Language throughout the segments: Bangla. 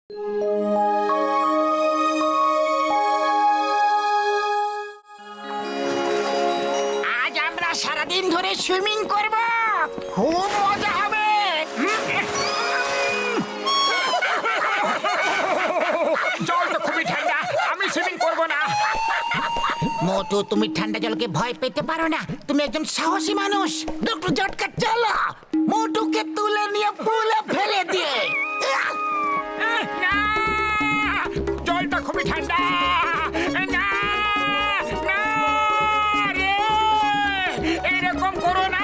আজ আমরা সারাদিন ধরে সুইমিং করব, খুব মজা হবে। জল তো খুবই ঠান্ডা, আমি সুইমিং করব না। মোটু, তুমি ঠান্ডা জলকে ভয় পেতে পারো না। তুমি একজন সাহসী মানুষ। ডক্টর জটকা, চলো মোটুকে তুলে নিয়ে পুলে ফেলে দিয়ে। না, জলটা খুবই ঠান্ডা। না, না রে, এরকম করো না।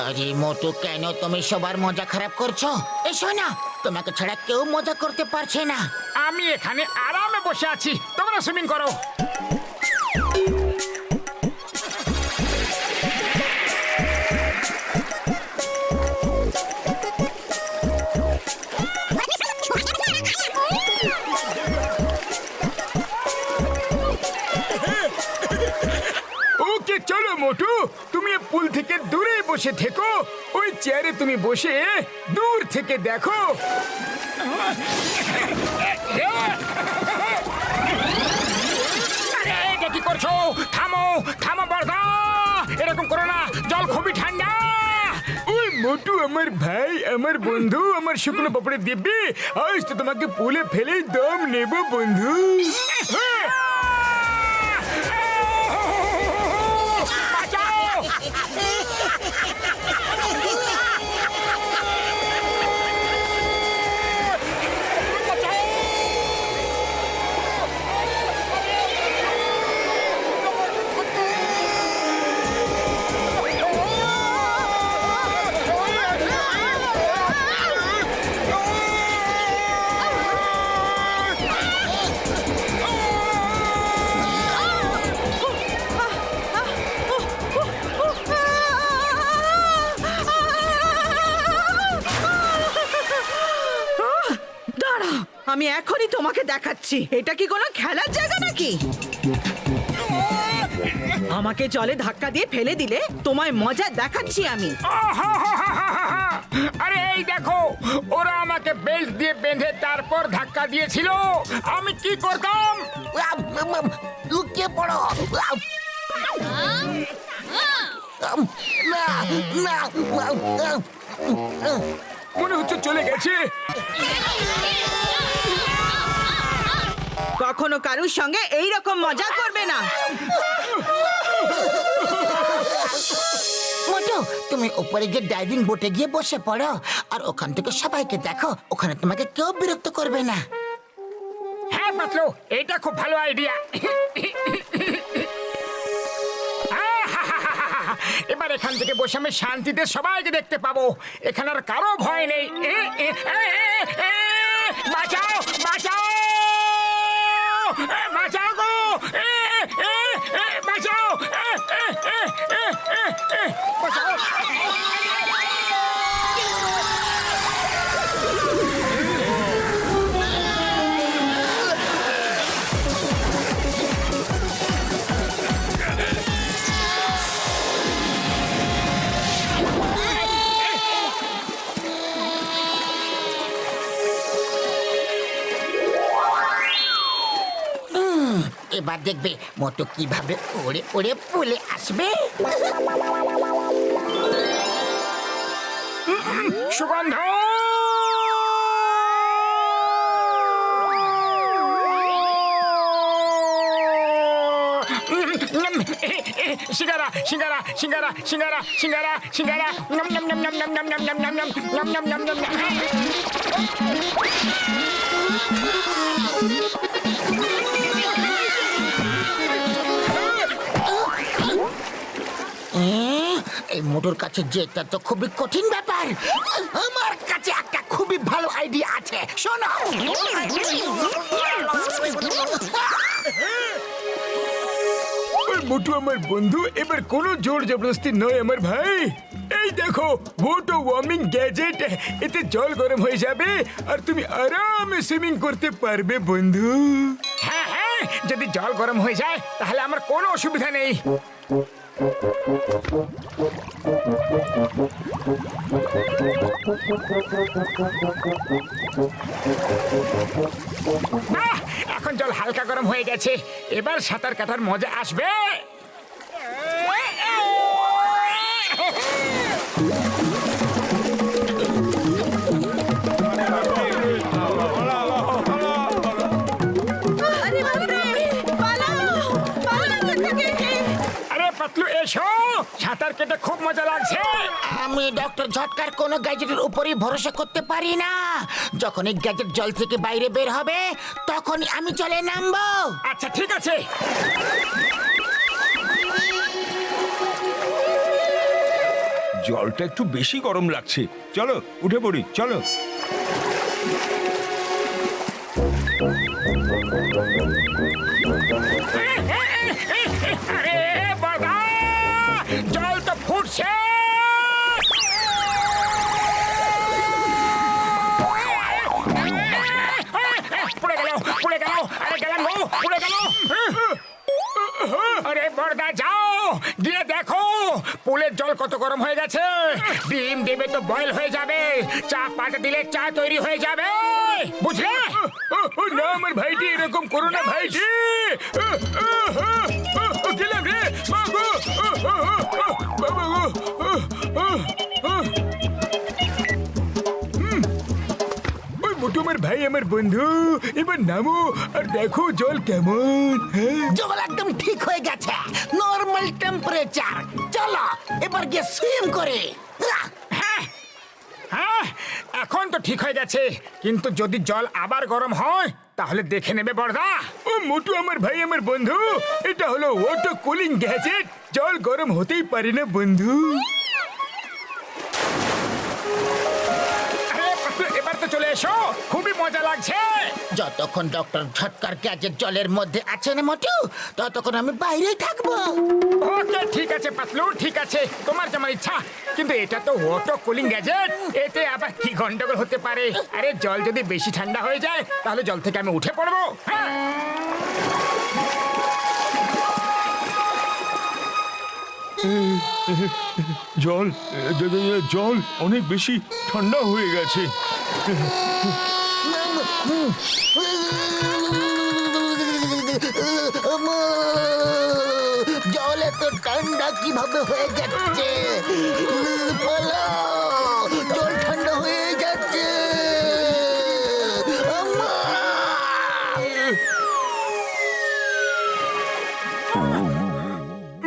আরে মোটু, কেন তুমি সবার মজা খারাপ করছো? এসো না, তোমাকে ছাড়া কেউ মজা করতে পারছে না। আমি এখানে আরামে বসে আছি, তোমরা সুইমিং করো। ওকে, চলো মোটু, তুমি পুল থেকে দূরে বসে থেকো। ওই চেয়ারে তুমি বসে দূর থেকে দেখো। আরে, এটা কি করছো? থামো, থামো বর্দা, এরকম করো না, জল খুবই ঠান্ডা। ওই মোটু আমার ভাই, আমার বন্ধু, আমার শুকনো পাপড়ে দিব্যি, আজ তো তোমাকে পুলে ফেলে দম নেব বন্ধু। আমি এখনই তোমাকে দেখাচ্ছি, এটা কি কোনো খেলার জায়গা নাকি? আমাকে জলে ধাক্কা দিয়ে ফেলে দিলে তোমায় মজা দেখাচ্ছি আমি। আরে এই দেখো, ওরা আমাকে বেল্ট দিয়ে বেঁধে তারপর ধাক্কা দিয়েছিল। আমি কি করতাম? লুকিয়ে পড়ো। মনে হচ্ছে চলে গেছে। কখনো কারুর সঙ্গে এই রকম মজা করবে না। মোটু, তুমি উপরে গিয়ে ডাইভিং বোটে গিয়ে বসে পড়ো, আর ওখান থেকে সবাইকে দেখো। ওখানে তোমাকে কেউ বিরক্ত করবে না। হ্যাঁ পাতলু, এটা খুব ভালো আইডিয়া। এবার এখান থেকে বসে আমি শান্তিতে সবাইকে দেখতে পাবো। এখানে আর কারো ভয় নেই। বাঁচাও, বাঁচাও, বাঁচাও গো, বাঁচাও, বাঁচাও। এবার দেখবে মোটু কিভাবে ওড়ে ওড়ে পুলে আসবে। সুগন্ধ, সিঙ্গারা, সিঙ্গারা, সিঙ্গারা, সিঙ্গারা, সিঙ্গারা, সিঙ্গারা, নম নম নম নম নম নম নম নম নম নম নম নম নম নম। এই মোটর কাছে যেটা তো খুবই কঠিন ব্যাপার। আমার কাছে একটা খুবই ভালো আইডিয়া আছে, শোনো। মোটু আমার বন্ধু, এবার কোনো জোর জবরদস্তি নয় আমার ভাই। এই দেখো মোটো ওয়ার্মিং গ্যাজেট, এতে জল গরম হয়ে যাবে আর তুমি আরামে সুইমিং করতে পারবে বন্ধু। হ্যাঁ হ্যাঁ, যদি জল গরম হয়ে যায় তাহলে আমার কোনো অসুবিধা নেই। এখন জল হালকা গরম হয়ে গেছে, এবার সাঁতার কাটার মজা আসবে। আরে পাতলু এসো, সাঁতার কেটে খুব মজা লাগছে। আমি ডক্টর ঝটকার কোনো গ্যাজেটের উপরই ভরসা করতে পারি না। যখন এই গ্যাজেট জল থেকে বাইরে বের হবে তখনই আমি চলে নামবো। আচ্ছা ঠিক আছে। জলটা একটু বেশি গরম লাগছে, চলো উঠে পড়ি, চলো। আরে বাবা, জল তো ফুটছে। পড়ে গেল, পড়ে গেল, আরে গেলাম গো, পড়ে গেল। আরে বড়দা যাও, গিয়ে দেখো পুলের জল কত গরম হয়ে গেছে। ডিম দেবে তো বয়েল হয়ে যাবে, চা পাতা দিলে চা তৈরি হয়ে যাবে, বুঝলে? না আমার ভাইটি, এরকম করো না ভাইটি। গেলাম রে বাবা গো। মোটু আমার ভাই, আমার বন্ধু, এবার নামো আর দেখো জল কেমন। জল একদম ঠিক হয়ে গেছে, নরমাল টেম্পারেচার। চলো এবার গিয়ে সুইম করে। হ্যাঁ হ্যাঁ, এখন তো ঠিক হয়ে গেছে, কিন্তু যদি জল আবার গরম হয় তাহলে দেখে নেবে বড়দা। ও মোটু আমার ভাই, আমার বন্ধু, এটা হলো ওয়াটার কুলিং গ্যাজেট, জল গরম হতেই পারে না বন্ধু। এবার তো চলে এসো, খুবই মজা লাগছে। যতক্ষণ ডক্টর ঝটকার গ্যাজেট জলের মধ্যে আছে না মোটু, ততক্ষণ আমি বাইরেই থাকবো। ওকে ঠিক আছে পাতলু, ঠিক আছে, তোমার যেমন ইচ্ছা, কিন্তু এটা তো ওয়াটার কুলিং গ্যাজেট, এতে আবার কি গন্ডগোল হতে পারে। আরে জল যদি বেশি ঠান্ডা হয়ে যায় তাহলে জল থেকে আমি উঠে পড়বো। হ্যাঁ জল জল অনেক বেশি ঠান্ডা হয়ে গেছে। জল এত ঠান্ডা কিভাবে হয়ে যাচ্ছে? জল ঠান্ডা হয়ে যাচ্ছে।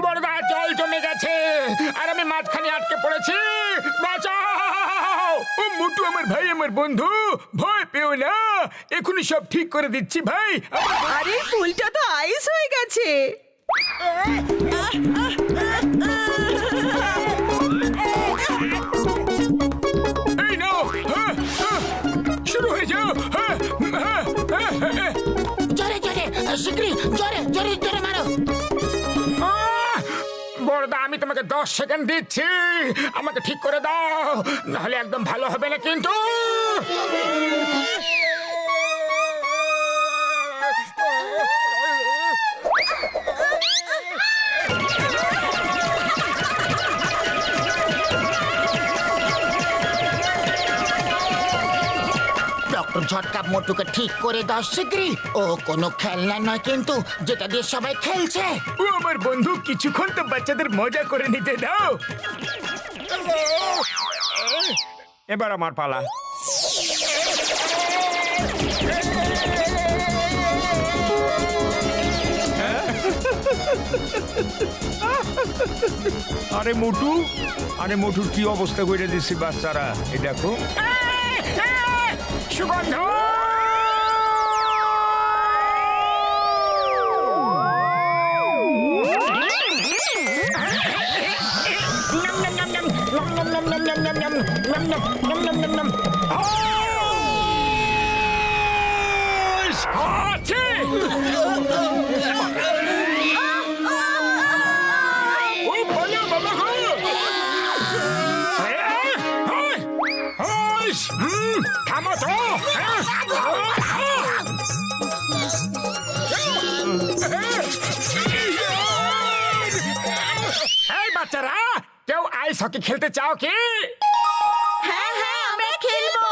বড়দা জল জমে গেছে আর আমি মাঝখানে আটকে পড়েছি, বাঁচাও। ও মোটু আমার ভাই, আমার বন্ধু, ভয় পেও না, এখনই সব ঠিক করে দিচ্ছি ভাই। আরে পুলটা তো আইস হয়ে গেছে। এই নাও, শুরু হয়ে যাও। জোরে জোরে, শিগগিরই জোরে জোরে জোরে মারো। বড়দা আমি তোমাকে 10 সেকেন্ড দিচ্ছি, আমাকে ঠিক করে দাও, নাহলে একদম ভালো হবে না কিন্তু। ডক্টর ঝটকা মোটুকে ঠিক করে দাও শিগগিরই। ও কোনো খেলনা নয় কিন্তু, যেটা দিয়ে সবাই খেলছে। ও আমার বন্ধু, কিছুক্ষণ তো বাচ্চাদের মজা করে নিতে দাও। এবার আমার পালা। আরে মোটু, আরে মোটুর কি অবস্থা করে দিচ্ছি বাচ্চারা, এই দেখো। সুগন্ধ, nham nham nham nham nham nham nham nham nham Hoş! Haçi! ও বলো বাবা গো হোশ থামো তো এই বাচ্চারা কেউ আইস হকি খেলতে চাও কি হ্যাঁ হ্যাঁ আমরা খেলবো